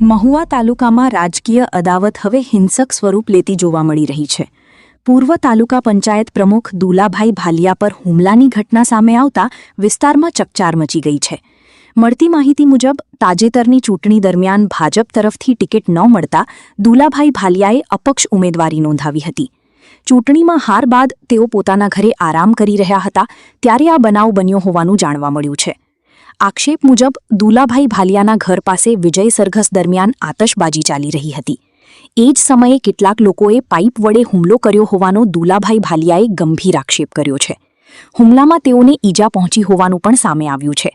મહુવા તાલુકામાં રાજકીય અદાવત હવે હિંસક સ્વરૂપ લેતી જોવા મળી રહી છે. પૂર્વ તાલુકા પંચાયત પ્રમુખ દુલાભાઈ ભાલિયા પર હુમલાની ઘટના સામે આવતા વિસ્તારમાં ચકચાર મચી ગઈ છે. મળતી માહિતી મુજબ તાજેતરની ચૂંટણી દરમિયાન ભાજપ તરફથી ટિકિટ ન મળતા દુલાભાઈ ભાલિયાએ અપક્ષ ઉમેદવારી નોંધાવી હતી. ચૂંટણીમાં હાર બાદ તેઓ પોતાના ઘરે આરામ કરી રહ્યા હતા ત્યારે આ બનાવ બન્યો હોવાનું જાણવા મળ્યું છે. આક્ષેપ મુજબ દુલાભાઈ ભાલિયાના ઘર પાસે વિજય સરઘસ દરમિયાન આતશબાજી ચાલી રહી હતી. એ જ સમયે કેટલાક લોકોએ પાઇપ વડે હુમલો કર્યો હોવાનો દુલાભાઈ ભાલિયાએ ગંભીર આક્ષેપ કર્યો છે. હુમલામાં તેઓને ઈજા પહોંચી હોવાનું પણ સામે આવ્યું છે.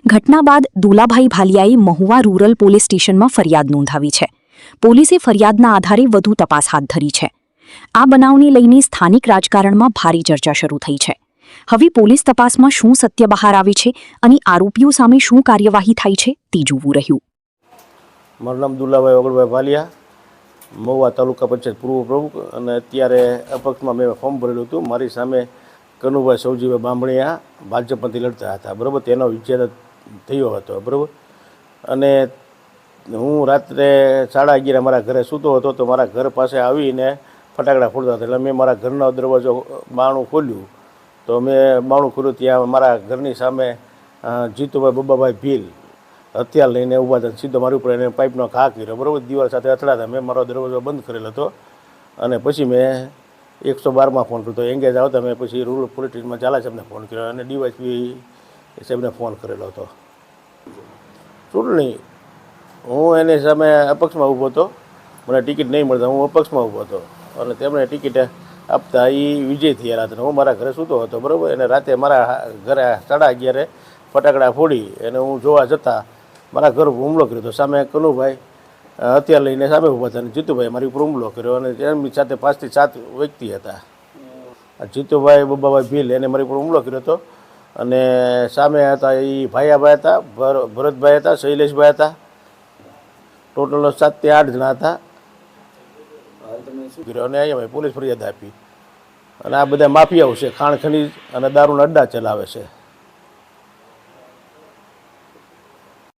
ઘટના બાદ દુલાભાઈ ભાલિયાએ મહુવા રૂરલ પોલીસ સ્ટેશનમાં ફરિયાદ નોંધાવી છે. પોલીસે ફરિયાદના આધારે વધુ તપાસ હાથ ધરી છે. આ બનાવને લઈને સ્થાનિક રાજકારણમાં ભારે ચર્ચા શરૂ થઈ છે. હવે પોલીસ તપાસમાં શું સત્ય બહાર આવે છે અને આરોપીઓ સામે શું કાર્યવાહી થાય છે તે જોવું રહ્યું. મારું નામ દુલાભાઈ ઓગળભાઈ ભાલિયા, મહુવા તાલુકા પંચાયત પૂર્વ પ્રમુખ, અને અત્યારે અપક્ષમાં મેં ફોર્મ ભરેલું હતું. મારી સામે કનુભાઈ સૌજીભાઈ બાંભણીયા ભાજપમાંથી લડતા હતા, બરાબર. તેનો વિચ્છેદ થયો હતો, બરાબર. અને હું રાત્રે 11:30 મારા ઘરે સૂતો હતો તો મારા ઘર પાસે આવીને ફટાકડા ફોડતા હતા. એટલે મેં મારા ઘરનો દરવાજો બારણું ખોલ્યું તો મેં બારણું ખોલ્યું, ત્યાં મારા ઘરની સામે જીતુભાઈ બબ્બાભાઈ ભીલ હથિયાર લઈને ઊભા હતા. સીધો મારી ઉપર એને પાઇપનો ઘા કર્યો, બરાબર. દિવાલ સાથે અથડાતા મેં મારો દરવાજો બંધ કરેલો હતો અને પછી મેં 112માં ફોન કર્યો. તો એંગેજ આવતા મેં પછી રૂરલ પોલીસ સ્ટેશનમાં ઝાલા સાહેબને ફોન કર્યો અને ડીવાયસપી સાહેબને ફોન કરેલો હતો. ચૂંટણી હું એની સામે અપક્ષમાં ઊભો હતો, મને ટિકિટ નહીં મળતા હું અપક્ષમાં ઊભો હતો અને તેમણે ટિકિટ આપતા એ વિજય થયા રાત્રે. હું મારા ઘરે સૂતો હતો, બરાબર. અને રાતે મારા ઘરે 11:30 ફટાકડા ફોડી અને હું જોવા જતાં મારા ઘર ઉપર હુમલો કર્યો હતો. સામે કનુભાઈ હથિયાર લઈને સામે ઊભા હતા અને જીતુભાઈ મારી ઉપર હુમલો કર્યો અને એમની સાથે 5 થી 7 વ્યક્તિ હતા. જીતુભાઈ બબ્બાભાઈ ભીલ એને મારી ઉપર હુમલો કર્યો હતો અને સામે હતા એ ભાયાભાઈ હતા, ભરતભાઈ હતા, શૈલેષભાઈ હતા. ટોટલ 7 થી 8 જણા હતા. અને અહીંયા પોલીસ ફરિયાદ આપી અને આ બધા માફિયાઓ છે, ખાણ ખનીજ અને દારૂના અડ્ડા ચલાવે છે.